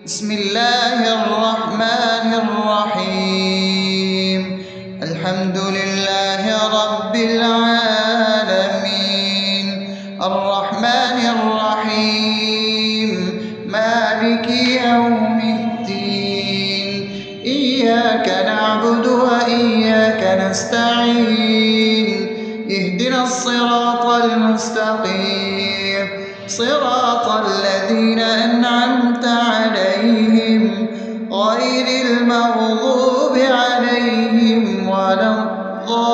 بسم الله الرحمن الرحيم. الحمد لله رب العالمين، الرحمن الرحيم، مالك يوم الدين. إياك نعبد وإياك نستعين، اهدنا الصراط المستقيم، صراط الذين أنعمت عليهم غير المغضوب عليهم ولا الضالين.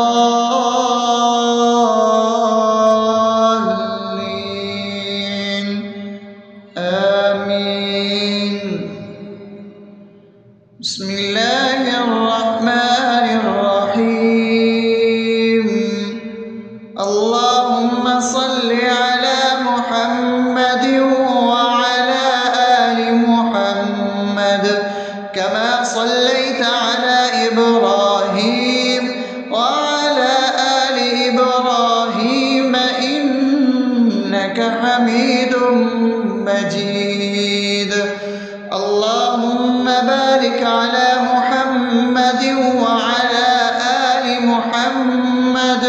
آمين. بسم الله الرحمن الرحيم. اللهم صل على محمد وعلى آل محمد كما صليت على إبراهيم وعلى آل إبراهيم إنك حميد مجيد. اللهم بارك على محمد وعلى آل محمد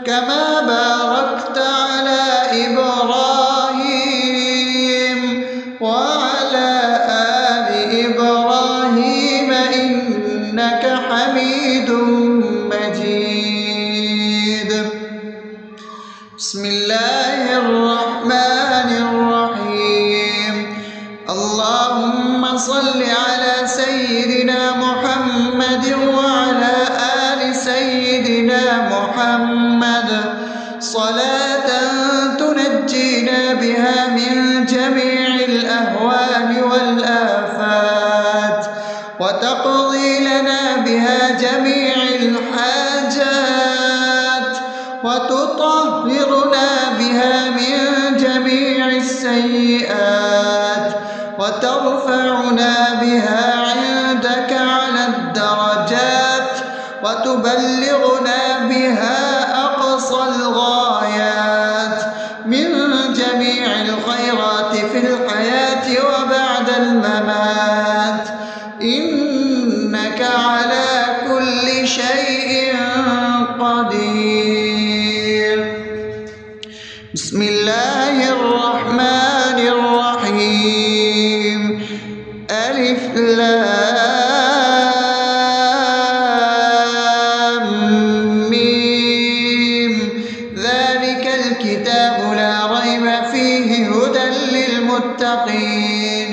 كما باركت على إبراهيم وعلى آل إبراهيم إنك حميد مجيد. بسم الله الرحمن الرحيم. اللهم صل على سيدنا محمد وعلى آل سيدنا محمد صلاة تنجينا بها من جميع الأهوال والآفات، وتقضي لنا بها جميع الحاجات، وتطهرنا بها من جميع السيئات، وترفعنا بها عندك على الدرجات، وتبلغنا بها أقصى الغايات من جميع الخيرات في الحياة وبعد الممات، إنك على كل شيء قدير. بسم الله الرحمن الرحيم. ألف لام ميم. ذلك الكتاب لا ريب فيه هدى للمتقين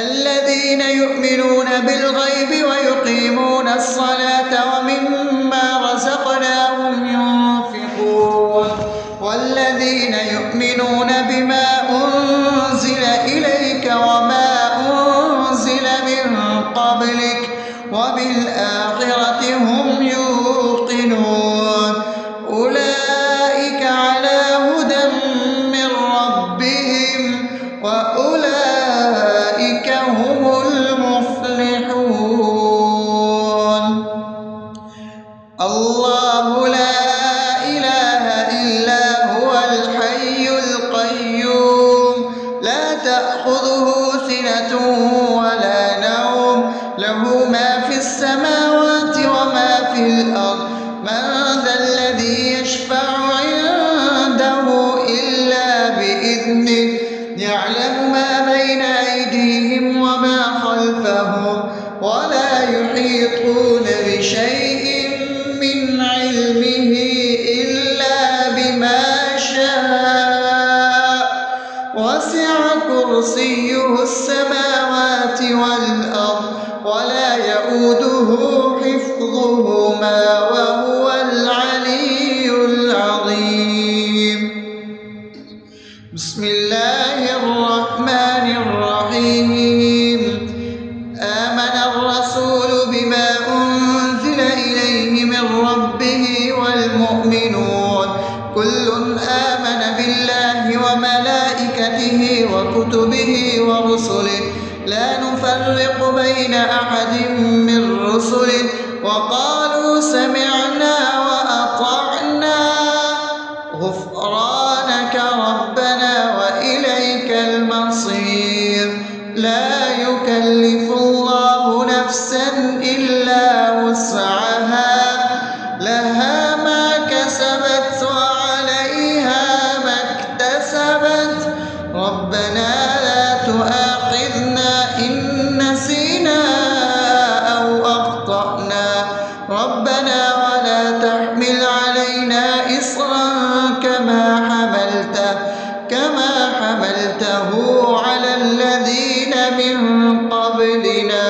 الذين يؤمنون بالغيب ويقيمون الصلاة ومما رزقناهم ينفقون والذين يؤمنون بما أنزل إليك وما أنزل من قبلك وبالآخرة هم يوقنون أولئك على هدى من ربهم وأولئك هم المفلحون. الله لا إله إلا هو الحي القيوم لا تأخذه سنة ولا نوم له ما في السماوات وما في الأرض من ذا الذي يشفع عنده إلا بإذنه يعلم ما بين أيديهم وما خلفهم ولا يحيطون بشيء من علمه إلا بما شاء وسع كرسيه السماوات والأرض ولا يؤوده حفظهما وهو العلي العظيم. بسم الله الرحمن الرحيم. آمن الرسول بما أنزل إليه من ربه والمؤمنون كل آمن بالله وملائكته وكتبه ورسله لا نفرق بين أحد من رسله وقالوا سمعنا وأطعنا غفرانك ربنا وإليك المصير. لا يكلف يكلف الله نفسا إلا وسعها لها ما كسبت وعليها ما اكتسبت ربنا لا تؤاخذنا إن نسينا أو أخطأنا ربنا ولا تحمل علينا إصرا كما حملته على الذين من قبلنا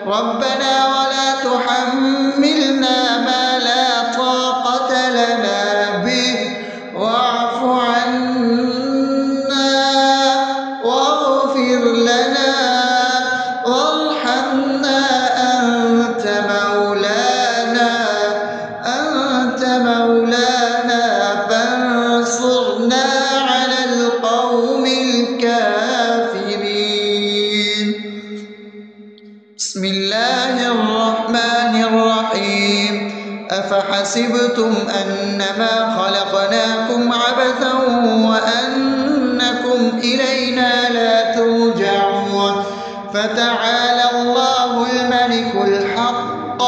ربنا ولا تحملنا ما لا طاقة لنا به واعف عنا واغفر لنا وارحمنا أنت مولانا فانصرنا على القوم الكافرين. بسم الله الرحمن الرحيم أفحسبتم أنما خلقناكم عبثا وأنكم إلينا لا ترجعون فتعالى الله الملك الحق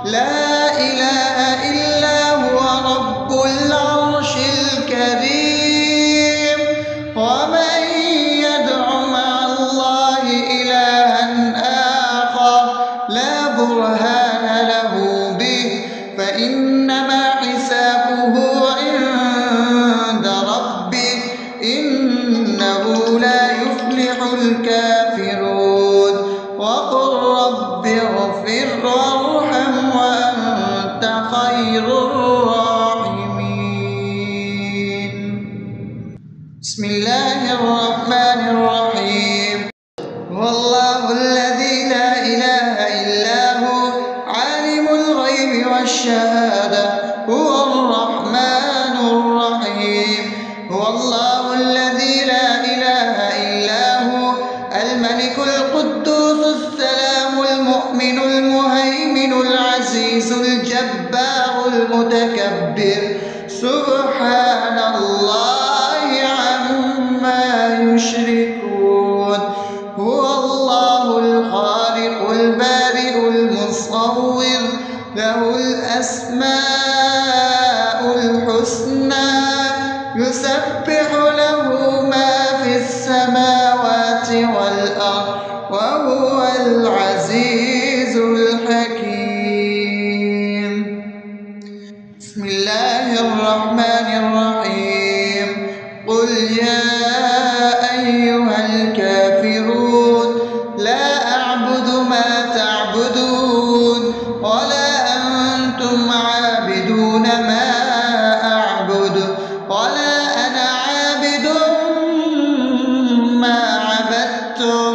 لا إله إلا هو رب العرش الكريم ومن يدع مع الله إلها آخر لا برهان له به فإنما حسابه عند ربه إنه لا يفلح الكافرون وقل رب اغفر وارحم وأنت خير الراحمين. بسم الله الرحمن الرحيم هو الله الذي لا إله إلا هو عالم الغيب والشهادة هو الرحمن الرحيم هو الله الذي لا إله إلا هو الملك القدوس السلام المؤمن المهيمن العزيز الجبار المتكبر سبحان الله عما يشركون هو الله الخالق البارئ المصور له الأسماء الحسنى يسبح له ما في السماوات والأرض وهو العزيز الحكيم. بسم الله الرحمن الرحيم قل يا أيها الكافرون لا أعبد ما تعبدون ولا أنتم عابدون ما أعبد ولا أنا عابد ما عبدتم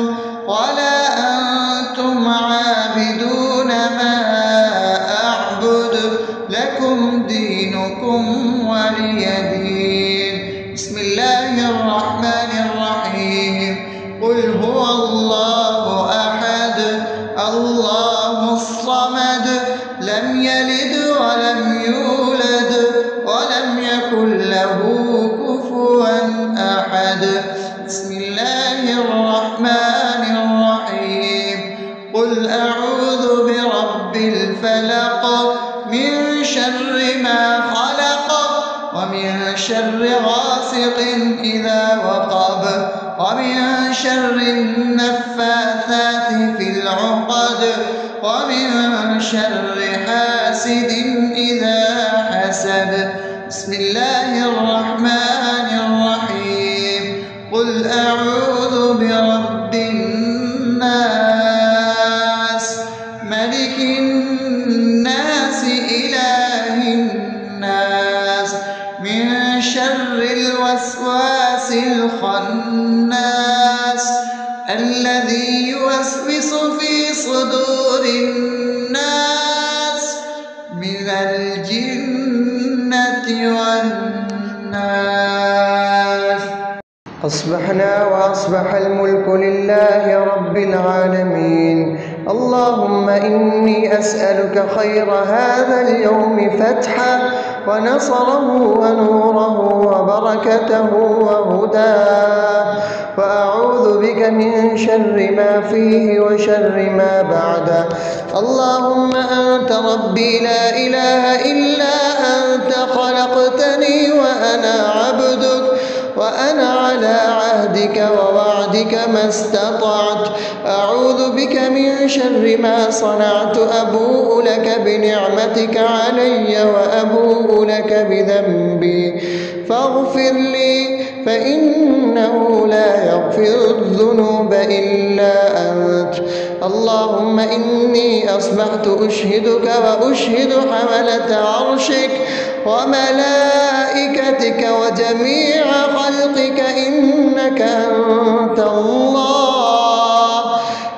ولا أنتم عابدون ما أعبد لكم دينكم ولي دين. بسم الله الرحمن الرحيم قل هو الله أحد الله الصمد لم يلد ولم يولد ولم يكن له كفوا أحد. بسم الله الرحمن الرحيم قل أعوذ برب الفلق من شر ما خلق ومن شر غاسق إذا وقب ومن شر النفاثات في العقد ومن شر حاسد إذا حسد. بسم الله الرحمن الرحيم قل أعوذ برب الناس ملك الناس إله الناس من شر الوسواس الخناس الذي يوسوس في صدور الناس من الجنة والناس. أصبحنا وأصبح الملك لله رب العالمين اللهم إني أسألك خير هذا اليوم فتحه ونصره ونوره وبركته وهداه، وأعوذ بك من شر ما فيه وشر ما بعده. اللهم أنت ربي لا إله إلا أنت، خلقتني وأنا عبدك، وأنا على عهدك ووعدك ما استطعت. أعوذ بك من شر ما صنعت، أبوء لك بنعمتك علي وأبوء لك بذنبي، فاغفر لي فإنه لا يغفر الذنوب إلا أنت. اللهم إني أصبحت أشهدك وأشهد حملة عرشك وملائكتك وجميع خلقك إنك أنت الله،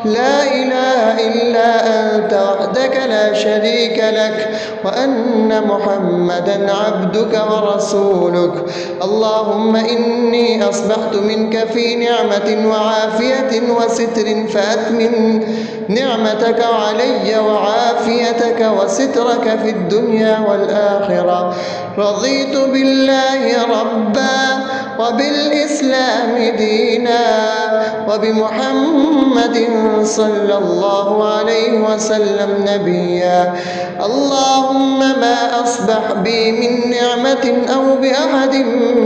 لا إله إلا أنت وحدك لا شريك لك، وأن محمدا عبدك ورسولك. اللهم إني أصبحت منك في نعمة وعافية وستر، فأتمم نعمتك علي وعافيتك وسترك في الدنيا والآخرة. رضيت بالله ربا وبالإسلام دينا وبمحمد صلى الله عليه وسلم نبيا. اللهم ما أصبح بي من نعمة أو بأحد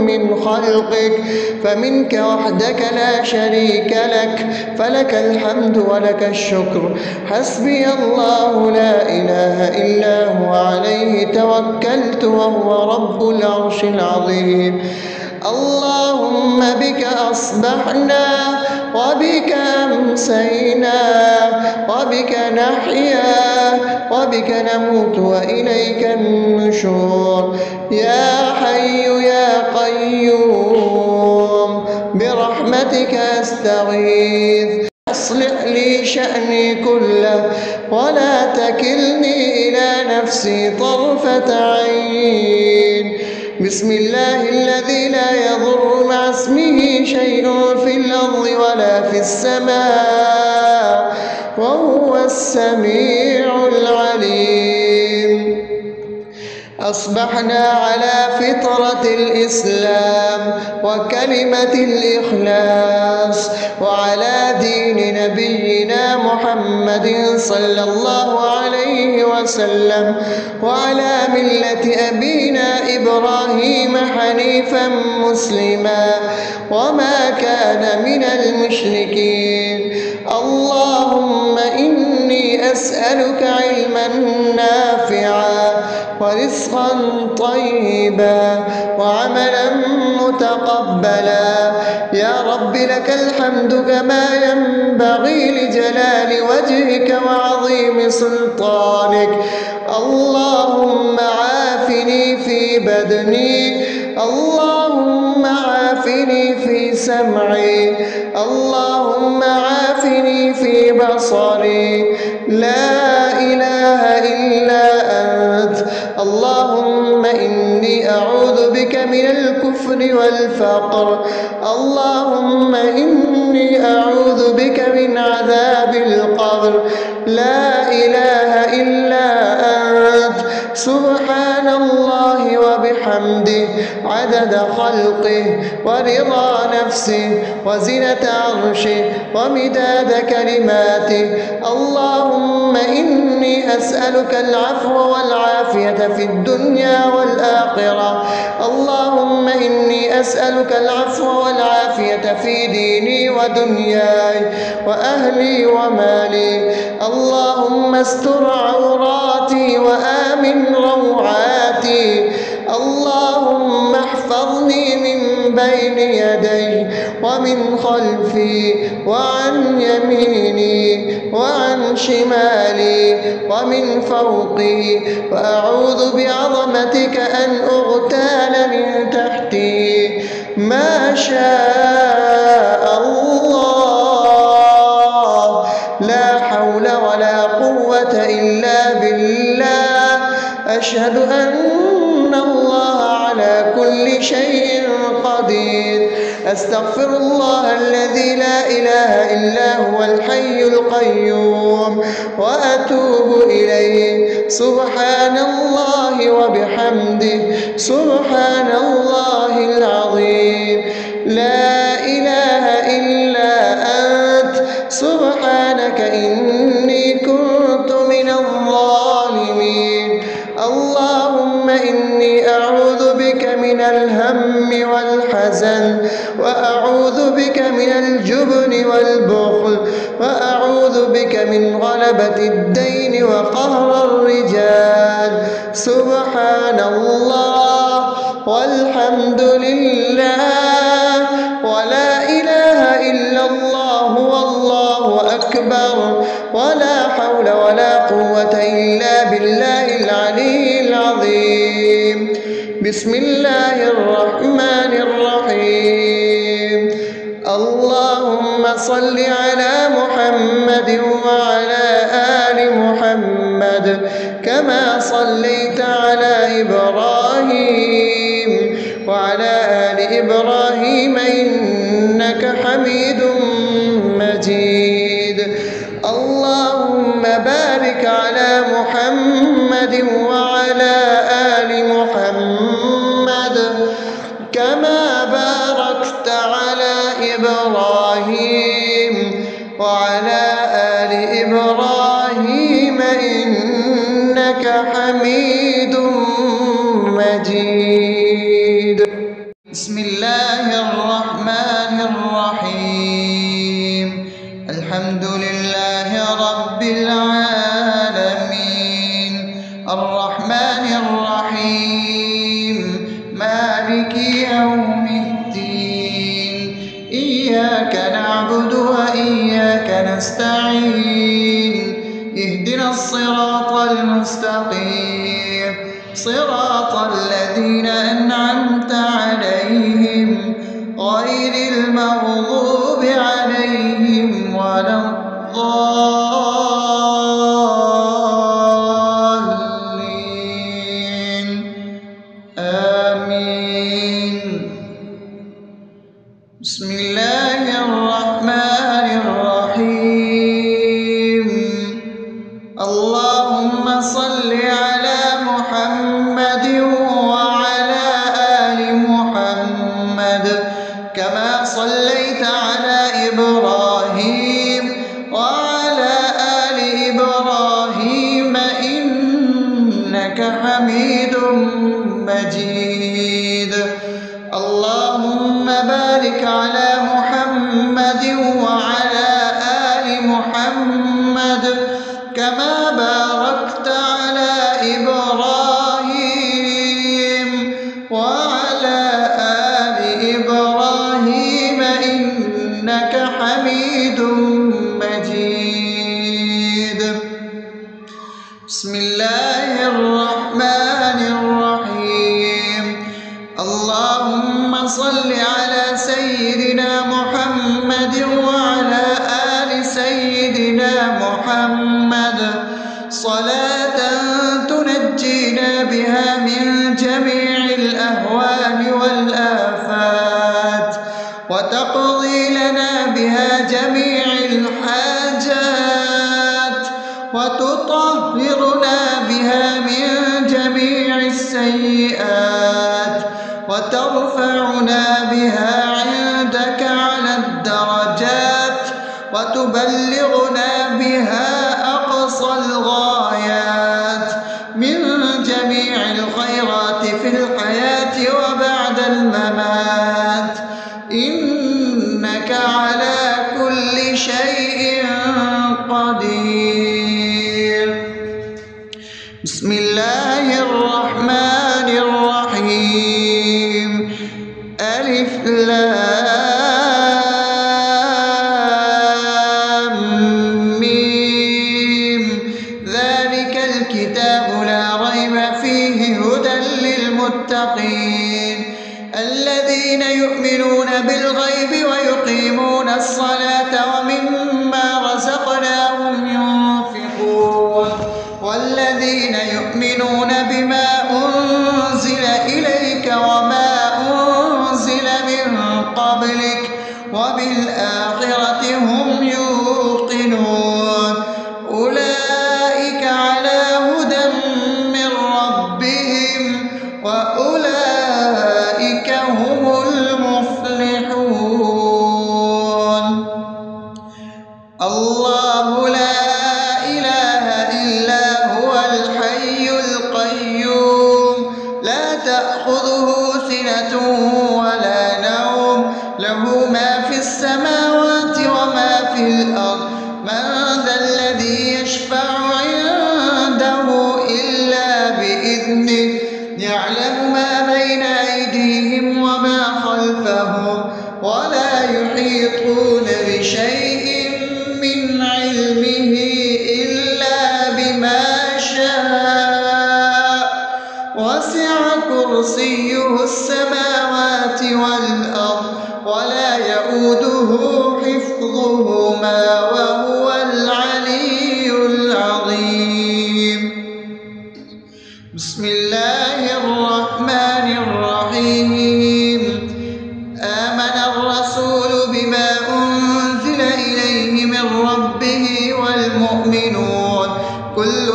من خلقك فمنك وحدك لا شريك لك، فلك الحمد ولك الشكر. حسبي الله لا إله إلا هو، عليه توكلت وهو رب العرش العظيم. اللهم بك أصبحنا وبك أمسينا وبك نحيا وبك نموت وإليك النشور. يا حي يا قيوم برحمتك أستغيث، أصلح لي شأني كله ولا تكلني إلى نفسي طرفة عين. بسم الله الذي لا يضر مع اسمه شيء في الأرض ولا في السماء وهو السميع العليم. أصبحنا على فطرة الإسلام وكلمة الإخلاص وعلى دين نبينا محمد صلى الله عليه وسلم وعلى ملة أبينا إبراهيم حنيفا مسلما وما كان من المشركين. اللهم إني أسألك علما نافعا ورزقا طيبا وعملا متقبلا. يا رب لك الحمد كما ينبغي لجلال وجهك وعظيم سلطانك. اللهم عافني في بدني، اللهم عافني في سمعي، اللهم عافني في بصري. لا إله إلا أنت. اللهم إني أعوذ بك من الكفر والفقر. اللهم إني أعوذ بك من عذاب القبر. لا إله إلا أنت. سبحان الله وبحمده عدد خلقه ورضا نفسه وزنة عرشه ومداد كلماته. اللهم إني أسألك العفو والعافية في الدنيا والآخرة. اللهم إني أسألك العفو والعافية في ديني ودنياي وأهلي ومالي. اللهم استر عوراتي وآمن روعاتي. اللهم احفظني من بين يدي ومن خلفي وعن يميني وعن شمالي ومن فوقي، وأعوذ بعظمتك أن أغتال من تحتي. ما شاء الله، لا حول ولا قوة إلا بالله. أشهد أن الله على على كل شيء قدير. أستغفر الله الذي لا إله إلا هو الحي القيوم وأتوب إليه. سبحان الله وبحمده سبحان الله العظيم. لا إله إلا أنت سبحانك إني كنت من الظالمين. اللهم إني أعوذ بك من الهم والحزن، وأعوذ بك من الجبن والبخل، وأعوذ بك من غلبة الدين وقهر الرجال. سبحان الله والحمد لله ولا إله إلا الله والله أكبر ولا حول ولا قوة إلا بالله العلي العظيم. بسم الله الرحمن الرحيم. اللهم صل على محمد وعلى آل محمد كما صليت على إبراهيم وعلى آل إبراهيم إنك حميد مجيد. اللهم بارك على محمد وعلى آل محمد كما باركت على إبراهيم وعلى آل إبراهيم إنك حميد مجيد. بسم الله الرحمن الرحيم. الحمد لله رب العالمين الرحمن الرحيم مالك يوم الدين. إياك نعبد وإياك نستعين. اهدنا الصراط المستقيم صراط الذين أنعمت عليهم غير المغضوب عليهم ولا الضالين. آمين. بسم الله الرحمن الرحيم. اللهم صل على محمد وعلى آل محمد كما صليت على إبراهيم وعلى آل إبراهيم إنك حميد مجيد. اللهم بارك على محمد وعلى آل محمد كما باركت على إبراهيم وعلى آل إبراهيم إنك حميد مجيد. بسم الله الرحمن الرحيم. اللهم صل على سيدنا محمد وعلى آل سيدنا محمد صلاة تنجينا بها من جميع الأهوال والآفات وتقضي لنا بها جميع الحاجات وتطهرنا بها من جميع السيئات وترفعنا بها عندك على الدرجات وتبلغنا بها أقصى الغايات من جميع الخيرات في الحياة وبعد الممات إنك على كل شيء قدير. بسم الله الرحمن الرحيم. ألف لام ميم. ذلك الكتاب لا ريب فيه هدى للمتقين الذين يؤمنون بالغيب ويقيمون الصلاة ومما رزقناهم ينفقون والذين يؤمنون بإذنه يعلم ما بين أيديهم وما خلفهم ولا يحيطون بشيء من علمه إلا بما شاء وسع كرسيه السماوات والأرض ولا يئوده حفظهما وهو العلي العظيم. بسم الله الرحمن الرحيم. آمن الرسول بما أنزل إليه من ربه والمؤمنون كل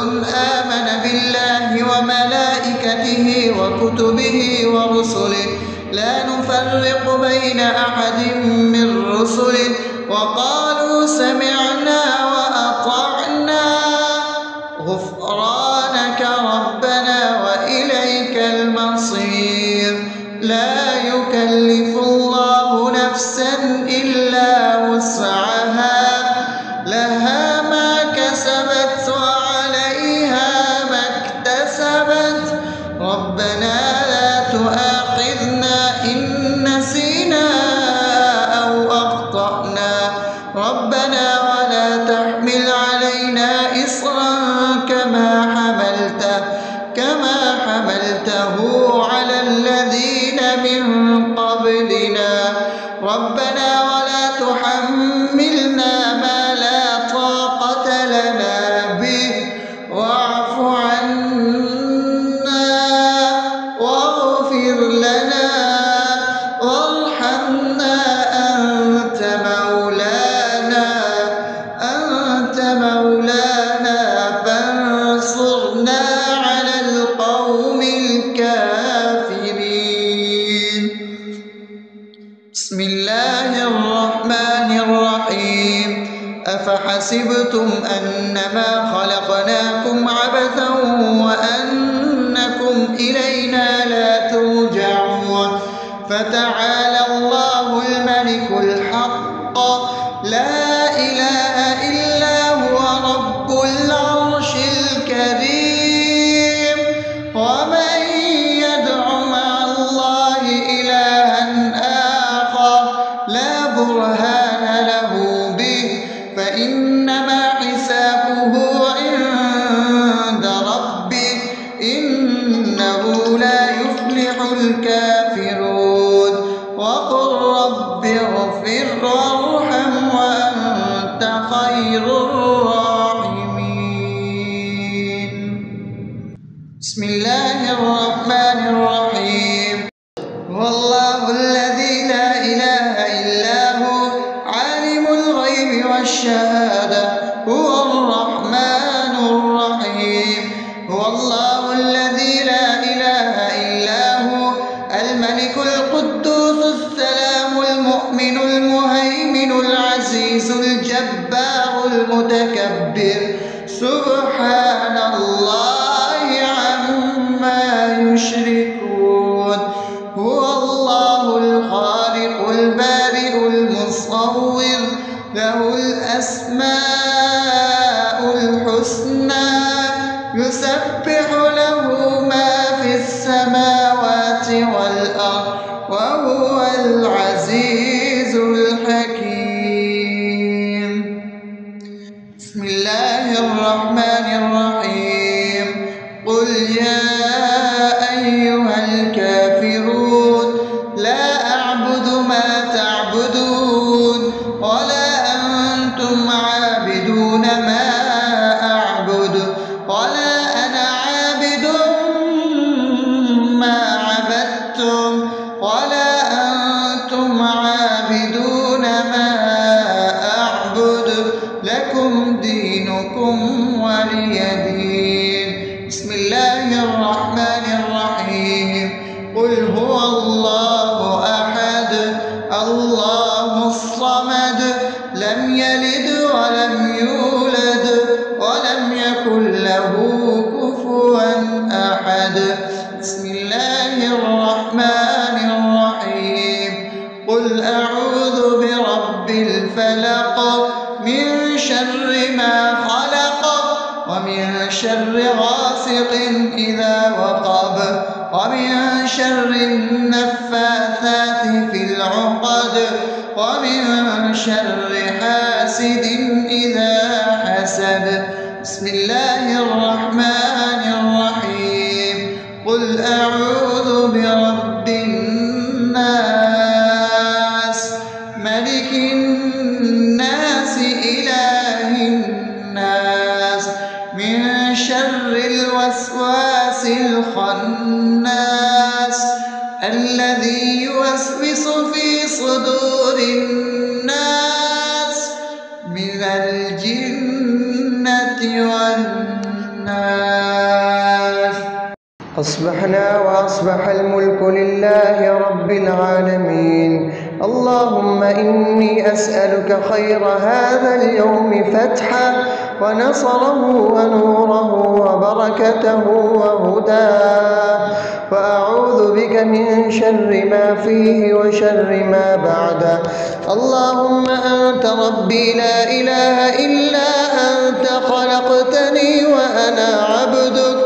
آمن بالله وملائكته وكتبه ورسله لا نفرق بين أحد من رسله وقالوا سمعنا وأطعنا غفرانك ربنا وإليك المصير. لا يكلف الله نفسا إلا وسعها لها ما كسبت وعليها ما اكتسبت ربنا لا تؤاخذنا إن نسينا أو أخطأنا ربنا ولا تحمل علينا إصرا كما حملته على الذين من قبلنا ربنا ولا تحملنا ما لا طاقة لنا به واعف عنا واغفر لنا وارحمنا أنت مولانا فانصرنا على القوم الكافرين. بسم الله الرحمن الرحيم. أفحسبتم أنما خلقناكم عبثا وأنكم إلينا لا ترجعون فتعالى الله الملك الحق لا إله إلا هو رب العرش الكريم. ومن يدع مع الله إلها آخر لا برهان له به فإنما حسابه عند ربه إنه لا يفلح الكافرون. وقل رب اغفر وارحم وأنت خير الراحمين. بسم الله الرحمن الرحيم. هو الله الذي لا إله إلا هو عالم الغيب والشهادة هو الرحمن الرحيم. هو الله الذي لا إله إلا هو الملك القدوس السلام المؤمن المهيمن العزيز الجبار المتكبر سبحان الله عما يشركون. هو الله الخالق البارئ المصور له الأسماء الحسنى يسبح له ما في السماوات والأرض وهو العزيز الحكيم. بسم الله الرحمن الرحيم. قل يا أيها الكافرون لا أعبد ما تعبدون ولا أنتم عابدون ما أعبد ولا أنا عابد ما عبدتم ولا أنتم عابدون ما أعبد لكم دينكم ولي دين. بسم الله الرحمن الرحيم. قل هو الله أحد الله الصمد لم يلد ولم يولد ولم يكن له كفوا أحد. بسم الله الرحمن الرحيم. قل أعوذ برب الفلق من شر ما خلق ومن شر غاسق إذا وقب ومن شر النفاثات في العقد ومن شر حاسد إذا حسد. بسم الله الرحمن الرحيم. قل أعوذ برب الناس ملك الناس إله الناس من شر الوسواس الخناس الذي يوسوس في صدور الناس من الجنة والناس. أصبحنا وأصبح الملك لله رب العالمين. اللهم إني أسألك خير هذا اليوم فتحه ونصره ونوره وبركته وهداه، وأعوذ بك من شر ما فيه وشر ما بعده. اللهم أنت ربي لا إله إلا أنت خلقتني وأنا عبدك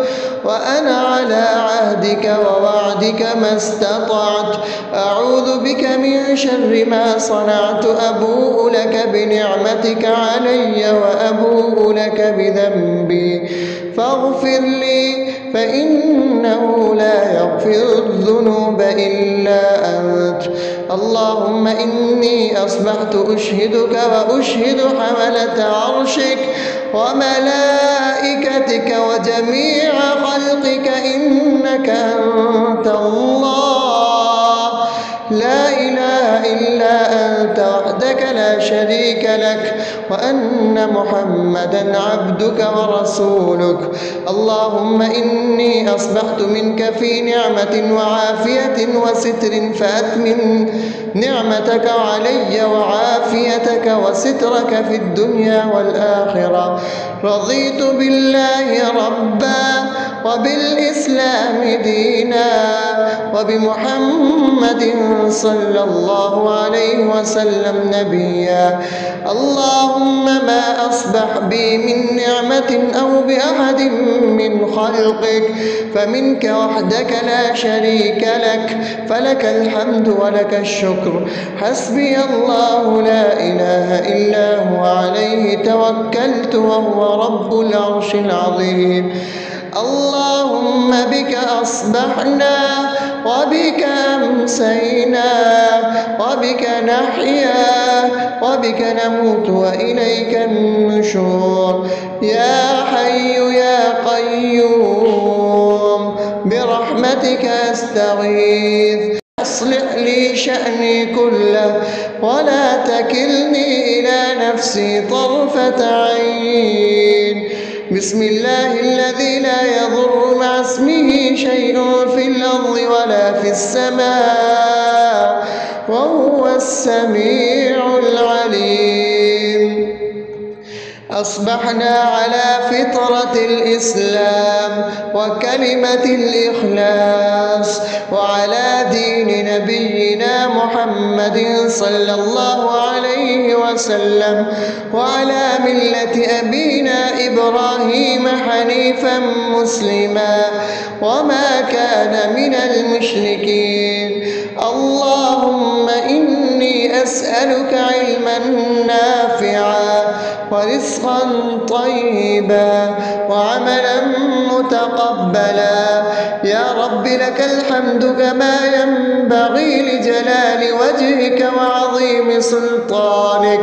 وأنا على عهدك ووعدك ما استطعت. أعوذ بك من شر ما صنعت. أبوء لك بنعمتك علي وأبوء لك بذنبي فاغفر لي فإنه لا يغفر الذنوب إلا أنت. اللهم إني أصبحت أشهدك وأشهد حملة عرشك وملائكتك وجميع خلقك إنك أنت الله لا إله إلا أنت وحدك لا شريك لك، وأن محمدا عبدك ورسولك. اللهم إني أصبحت منك في نعمة وعافية وستر فأتمم نعمتك علي وعافيتك وسترك في الدنيا والآخرة. رضيت بالله ربا وبالإسلام دينا وبمحمد صلى الله عليه وسلم نبيا. اللهم ما أصبح بي من نعمة أو بأحد من خلقك فمنك وحدك لا شريك لك، فلك الحمد ولك الشكر. حسبي الله لا إله إلا هو عليه توكلت وهو رب العرش العظيم. اللهم بك أصبحنا وبك أمسينا وبك نحيا وبك نموت وإليك النشور. يا حي يا قيوم برحمتك أستغيث. أصلح لي شأني كله ولا تكلني إلى نفسي طرفة عين. بسم الله الذي لا يضر مع اسمه شيء في الأرض ولا في السماء وهو السميع العليم. أصبحنا على فطرة الإسلام وكلمة الإخلاص وعلى دين نبينا محمد صلى الله عليه وسلم وعلى ملة أبينا إبراهيم حنيفا مسلما وما كان من المشركين. اللهم إني أسألك علما نافعا ورزقا طيبا وعملا متقبلا. يا رب لك الحمد كما ينبغي لجلال وجهك وعظيم سلطانك.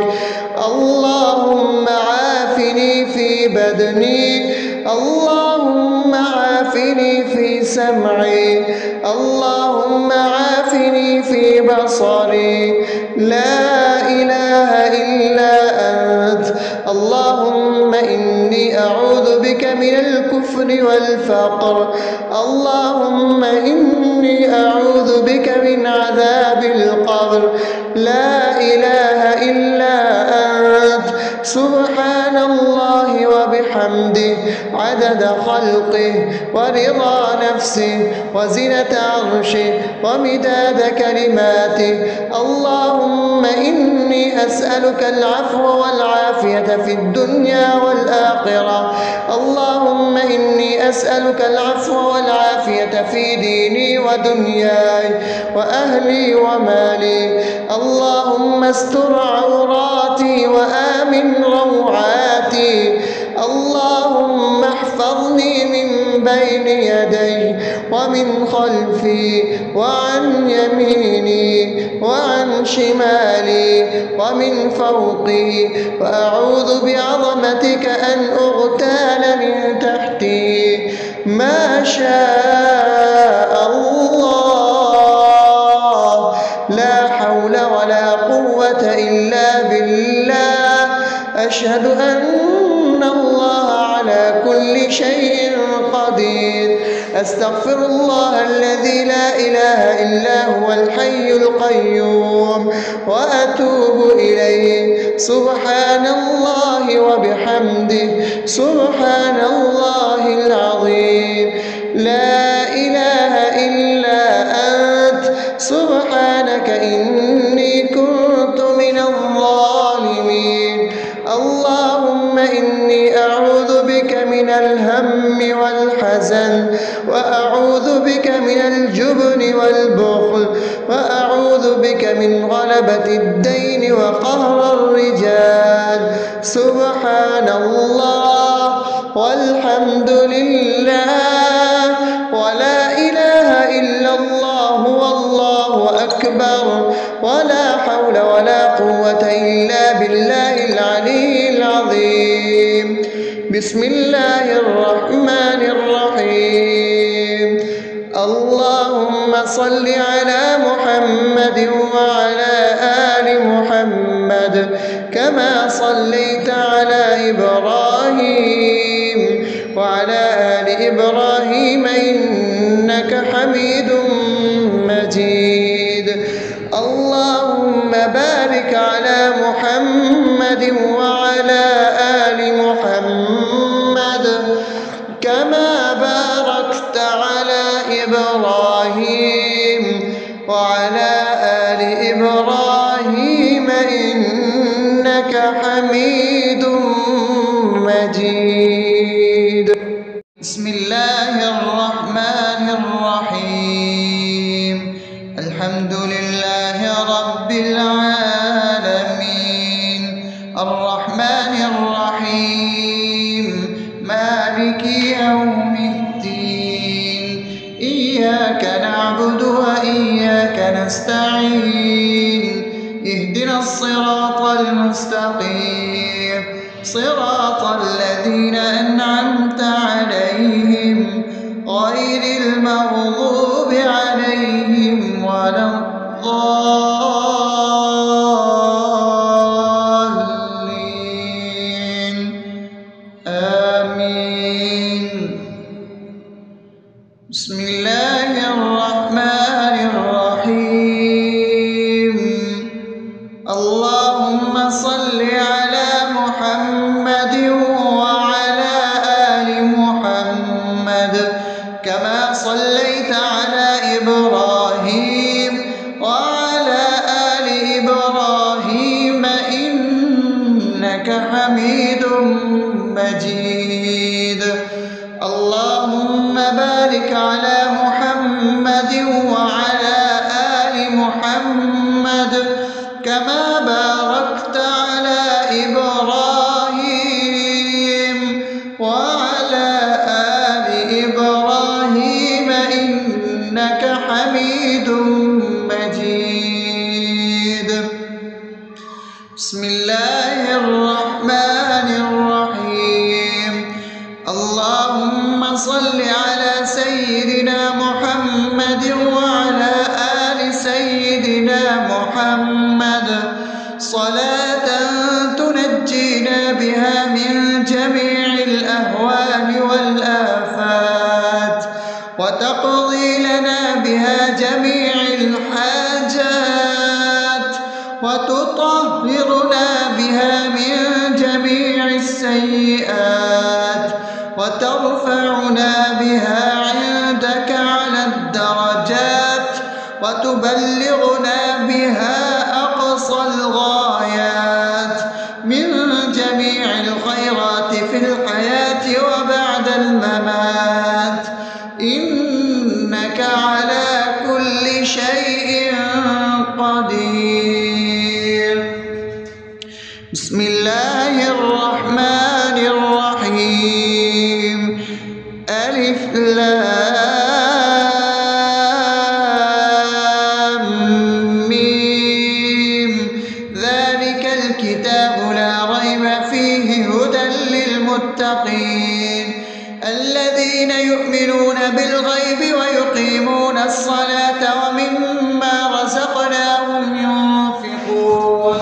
اللهم عافني في بدني، اللهم عافني في سمعي، اللهم عافني في بصري. لا إله إلا أنت. اللهم إني أعوذ بك من الكفر والفقر. اللهم إني أعوذ بك من عذاب القبر. لا إله إلا أنت. سبحان الله وبحمده عدد خلقه ورضا نفسه وزنة عرشه ومداد كلماته. اللهم إني أسألك العفو والعافية في الدنيا والآخرة. اللهم إني إني أسألك العفو والعافية في ديني ودنياي وأهلي ومالي. اللهم استر عوراتي وآمن روعاتي. اللهم احفظني من بين يدي ومن خلفي وعن يميني وعن شمالي ومن فوقي، وأعوذ بعظمتك أن أغتال من تحتي. ما شاء الله، لا حول ولا قوة إلا بالله. أشهد أن الله على كل شيء قدير. أستغفر الله الذي لا إله إلا هو الحي القيوم وأتوب إليه. سبحان الله وبحمده، سبحان الله العظيم. لا إله إلا أنت، سبحانك إني كنت من الظالمين. اللهم إني أعوذ بك من الهم والحزن، وأعوذ بك من الجبن والبخل، وأعوذ بك من غلبة الدين وقهر الرجال. سبحان الله والحمد لله ولا إله إلا الله والله أكبر، ولا حول ولا قوة إلا بالله العلي العظيم. بسم الله الرحمن الرحيم. اللهم صل على محمد وعلى آل محمد كما صليت على إبراهيم وعلى آل إبراهيم إنك حميد مجيد. اللهم بارك على محمد وعلى آل محمد كما باركت على إبراهيم وعلى آل إبراهيم إنك حميد مجيد. بسم الله الرحمن الرحيم. الحمد لله رب العالمين، الرحمن الرحيم، مالك يوم الدين. إياك نعبد وإياك نستعين. اهدنا الصراط المستقيم، صراط الذين أنعمت عليهم غير المغضوب عليهم ولا الضالين. آمين. بسم الله الرحمن الرحيم. اللهم صل على محمد وعلى آل محمد كما صليت على إبراهيم وعلى آل إبراهيم إنك حميد مجيد. اللهم بارك على محمد وعلى آل محمد كما باركت على إبراهيم وعلى آل إبراهيم إنك حميد مجيد. بسم الله الرحمن الرحيم. اللهم صل على سيدنا محمد وعلى آل سيدنا محمد صلاة تنجينا بها من جميع الأهوال والآفات، وتقضي لنا بها جميع الحاجات، وتطهرنا بها من جميع السيئات، وترفعنا بها عندك على الدرجات، وتبلغنا بها أقصى الغايات من جميع الخيرات في الحياة وبعد الممات. لام ميم ذلك الكتاب لا ريب فيه هدى للمتقين الذين يؤمنون بالغيب ويقيمون الصلاة ومما رزقناهم ينفقون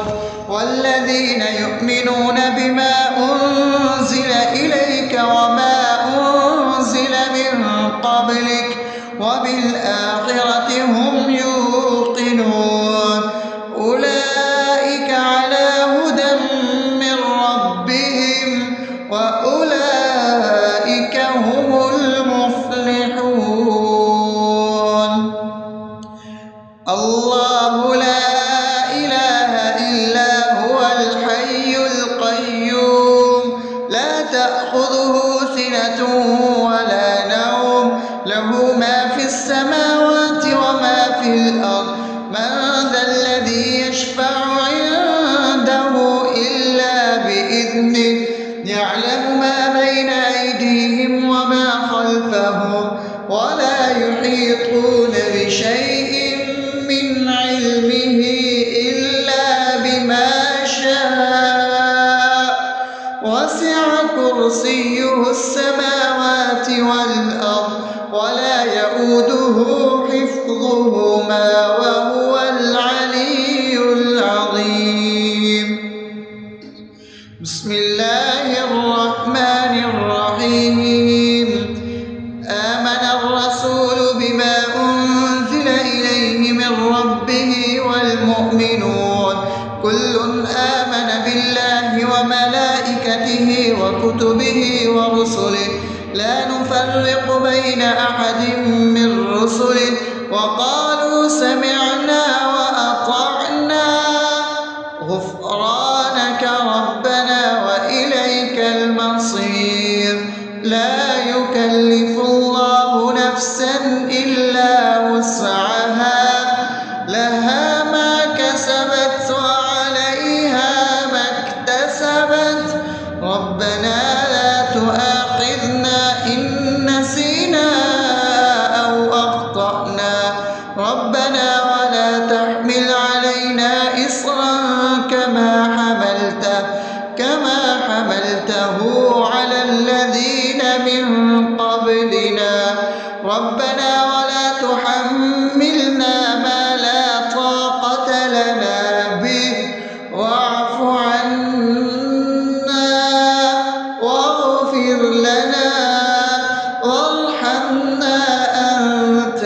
والذين يؤمنون بما أنزل إليك وما أنزل من قبلك وبالآخرة هم يوقنون أولئك على هدى من ربهم وأولئك هم المفلحون الله لا إله إلا هو الحي القيوم لا تأخذه سنة ولا نوم له ما في السماوات وما في الأرض من ذا الذي يشفع عنده إلا بإذنه يعلم ما بين أيديهم وما خلفهم ولا يحيطون بشيء من علمه إلا بما شاء وسع كرسيه السماوات والأرض ولا يؤوده حفظهما وهو العلي العظيم بسم الله الرحمن الرحيم آمن الرسول بما أنزل إليه من ربه والمؤمنون كل آمن بالله وملائكته وكتبه ورسله لا نفرق بين أحد من رسله وقالوا سمعنا وأطعنا غفرانك ربنا وإليك المصير لا يكلف الله نفسا إلا وسعها لها ما كسبت وعليها ما اكتسبت ربنا لا تؤاخذنا إن نسينا أو أخطأنا ربنا ولا تحمل علينا إصرا كما حملته على الذين من قبلنا ربنا ولا تحملنا ما لا طاقة لنا به واعف عنا واغفر لنا وارحمنا أنت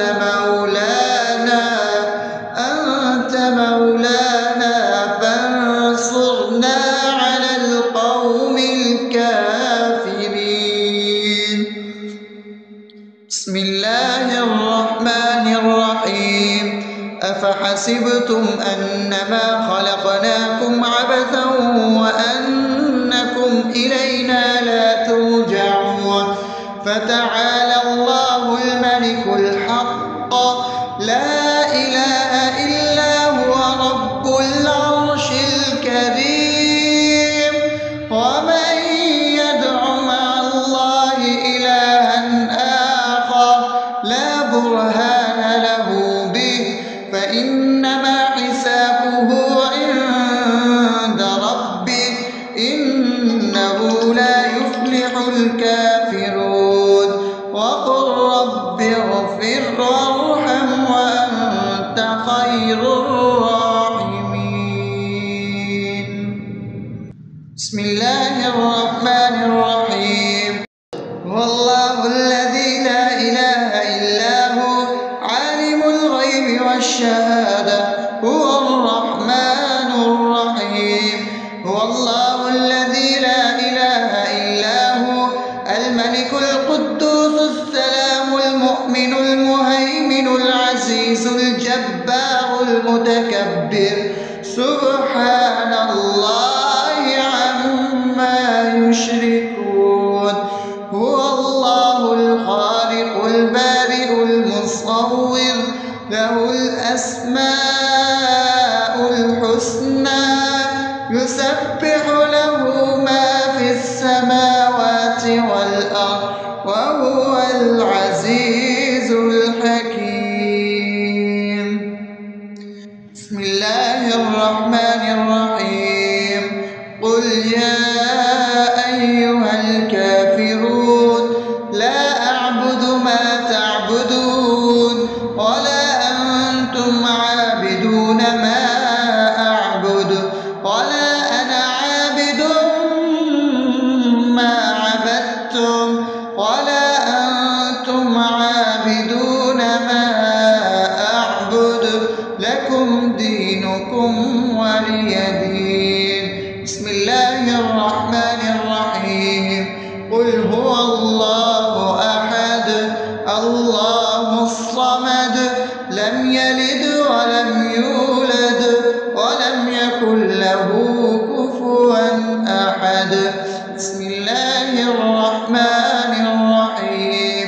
مولانا فانصرنا على القوم الكافرين بسم الله الرحمن الرحيم أفحسبتم أنما خلقناكم عبثا وأنكم إلينا لا ترجعون فتعالى الله الملك الحق لا إله إلا هو رب العرش الكريم ومن يدع مع الله إلها آخر لا برهان له به فإنما حسابه عند ربه إنه لا يفلح الكافرون وقل رب اغفر وارحم وأنت خير الراحمين بسم الله الرحمن الرحيم هو الله الذي لا إله إلا هو عالم الغيب والشهادة هو الرحمن الرحيم هو الله الذي لا إله إلا هو الملك القدوس السلام المؤمن المهيمن العزيز الجبار المتكبر سبحان الله عما يشركون هو الله الخالق البارئ المصور له الأسماء الحسنى يسبح له ما في السماوات والأرض وهو العزيز الحكيم. بسم الله الرحمن الرحيم. قل يا أيها الكافرون لا أعبد ما تعبدون ولا أنتم عابدون ما أعبد ولا أنا عابد ما عبدتم ولا أنتم عابدون ما أعبد لكم دينكم ولي دين. بسم الله الرحمن الرحيم. قل هو الله أحد الله الصمد لم يلد ولم يولد ولم يكن له كفوا أحد. بسم الله الرحمن الرحيم.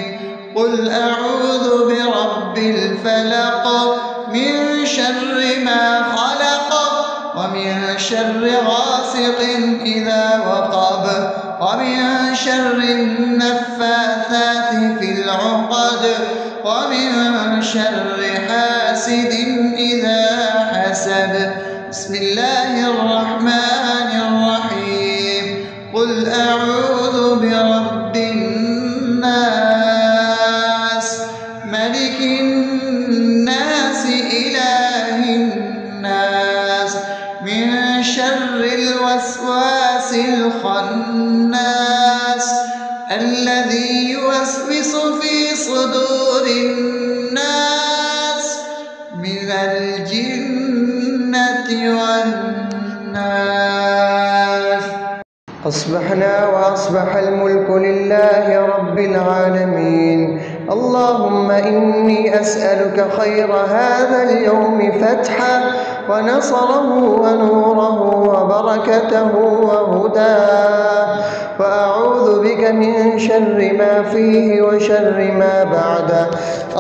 قل أعوذ برب الفلق من شر ما خلق ومن شر غاسق إذا وقب ومن شر النفاثات في العقد ومن شر حاسد إذا حسد. بسم الله الرحمن الرحيم. قل أعوذ برب الناس ملك الناس إله الناس من شر الوسواس الخناس الذي يوسوس في صدور الناس من الجنة والناس. أصبحنا وأصبح الملك لله رب العالمين. اللهم إني أسألك خير هذا اليوم فتحه ونصره ونوره وبركته وهداه، وأعوذ بك من شر ما فيه وشر ما بعده.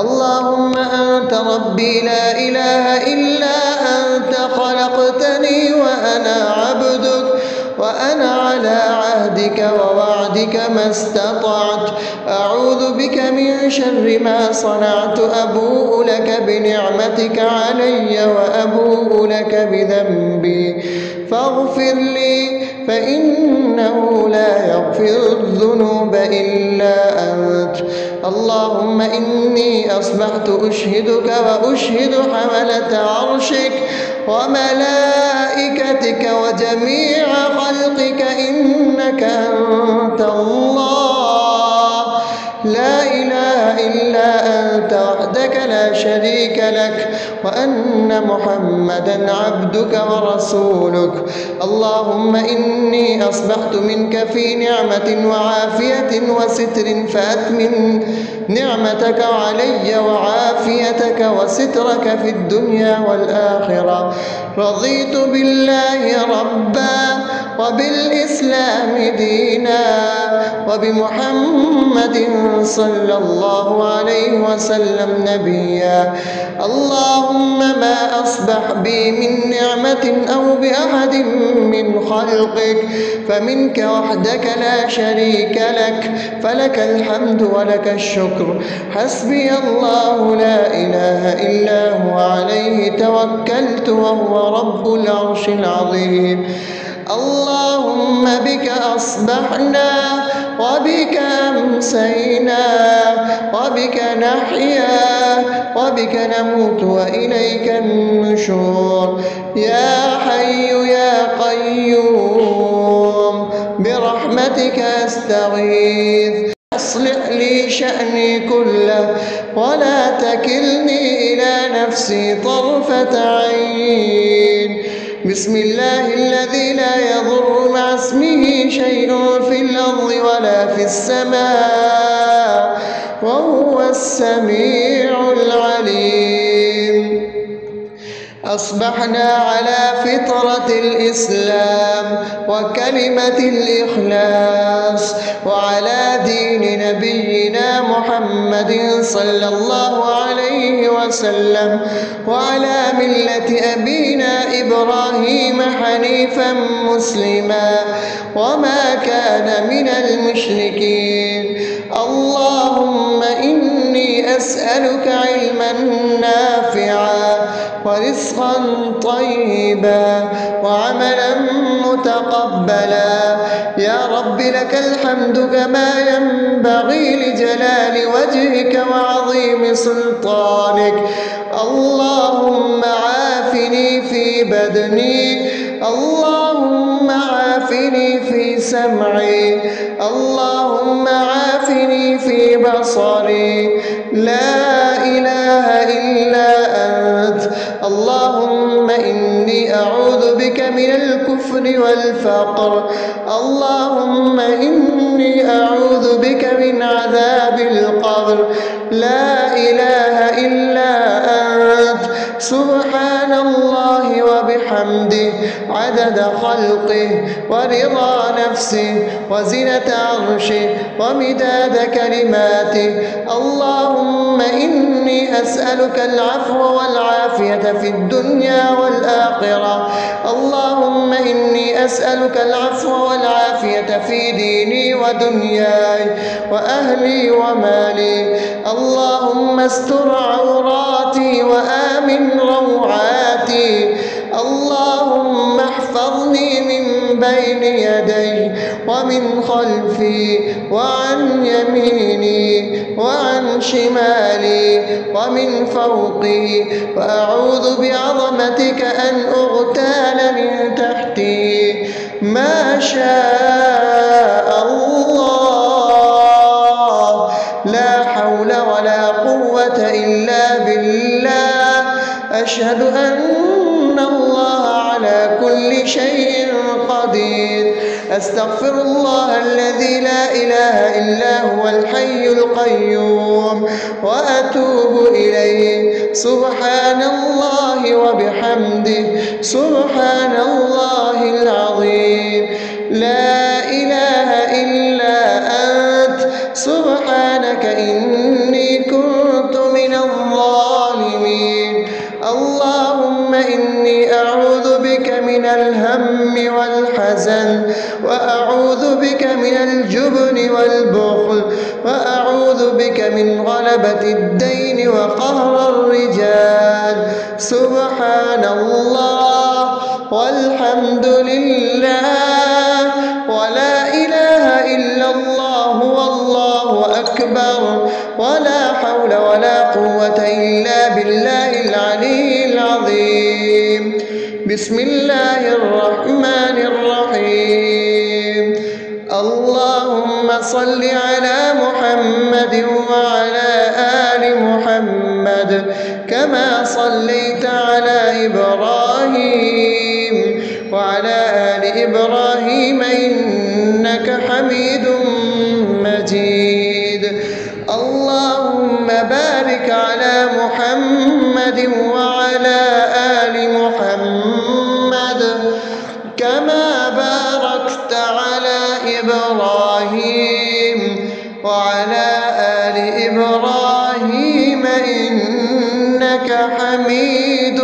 اللهم أنت ربي لا إله إلا أنت خلقتني وأنا عبدك وأنا على عهدك ووعدك ما استطعت. أعوذ بك من شر ما صنعت. أبوء لك بنعمتك علي وأبوء لك بذنبي فاغفر لي فإنه لا يغفر الذنوب إلا أنت. اللهم إني أصبحت أشهدك وأشهد حملة عرشك وملائكتك وجميع خلقك إنك أنت الله لا إله إلا أنت وحدك لا شريك لك، وأن محمدا عبدك ورسولك. اللهم إني أصبحت منك في نعمة وعافية وستر فأتمن نعمتك علي وعافيتك وسترك في الدنيا والآخرة. رضيت بالله ربا وبالإسلام دينا وبمحمد صلى الله عليه وسلم نبيا. اللهم ما أصبح بي من نعمة أو بأحد من خلقك فمنك وحدك لا شريك لك، فلك الحمد ولك الشكر. حسبي الله لا إله إلا هو عليه توكلت وهو رب العرش العظيم. اللهم بك أصبحنا وبك أمسينا وبك نحيا وبك نموت وإليك النشور. يا حي يا قيوم برحمتك أستغيث أصلح لي شأني كله ولا تكلني إلى نفسي طرفة عين. بسم الله الذي لا يضر مع اسمه شيء في الأرض ولا في السماء وهو السميع العليم. أصبحنا على فطرة الإسلام وكلمة الإخلاص وعلى دين نبينا محمد صلى الله عليه وسلم وعلى ملة أبينا إبراهيم حنيفا مسلما وما كان من المشركين. الله أسألك علما نافعا ورزقا طيبا وعملا متقبلا. يا رب لك الحمد كما ينبغي لجلال وجهك وعظيم سلطانك. اللهم عافني في بدني، اللهم عافني في سمعي، اللهم عافني في بصري. لا إله إلا أنت. اللهم إني أعوذ بك من الكفر والفقر. اللهم إني أعوذ بك من عذاب القبر. لا إله إلا أنت. سبحان الله وبحمده عدد خلقه ورضا نفسه وزنة عرشه ومداد كلماته. اللهم إني أسألك العفو والعافية في الدنيا والآخرة. اللهم إني أسألك العفو والعافية في ديني ودنياي وأهلي ومالي. اللهم استر عوراتي وآمن روعاتي. اللهم احفظني من بين يدي ومن خلفي وعن يميني وعن شمالي ومن فوقي، وأعوذ بعظمتك أن أغتال من تحتي. ما شاء الله، لا حول ولا قوة إلا بالله. أشهد أن الله على كل شيء قدير. أستغفر الله الذي لا إله إلا هو الحي القيوم وأتوب إليه. سبحان الله وبحمده سبحان الله العظيم. لا إله إلا أنت. سبحانك إني كنت من الظالمين. اللهم إني أعوذ بك من الهم والحزن، وأعوذ بك من الجبن والبخل، وأعوذ بك من غلبة الدين وقهر الرجال. سبحان الله والحمد لله ولا إله إلا الله والله أكبر، ولا حول ولا قوة إلا بالله العلي العظيم. بسم الله الرحمن الرحيم. اللهم صل على محمد وعلى آل محمد كما صليت على إبراهيم وعلى آل إبراهيم إنك حميد مجيد. اللهم بارك على محمد وعلى آل محمد كما باركت على إبراهيم وعلى آل إبراهيم إنك حميد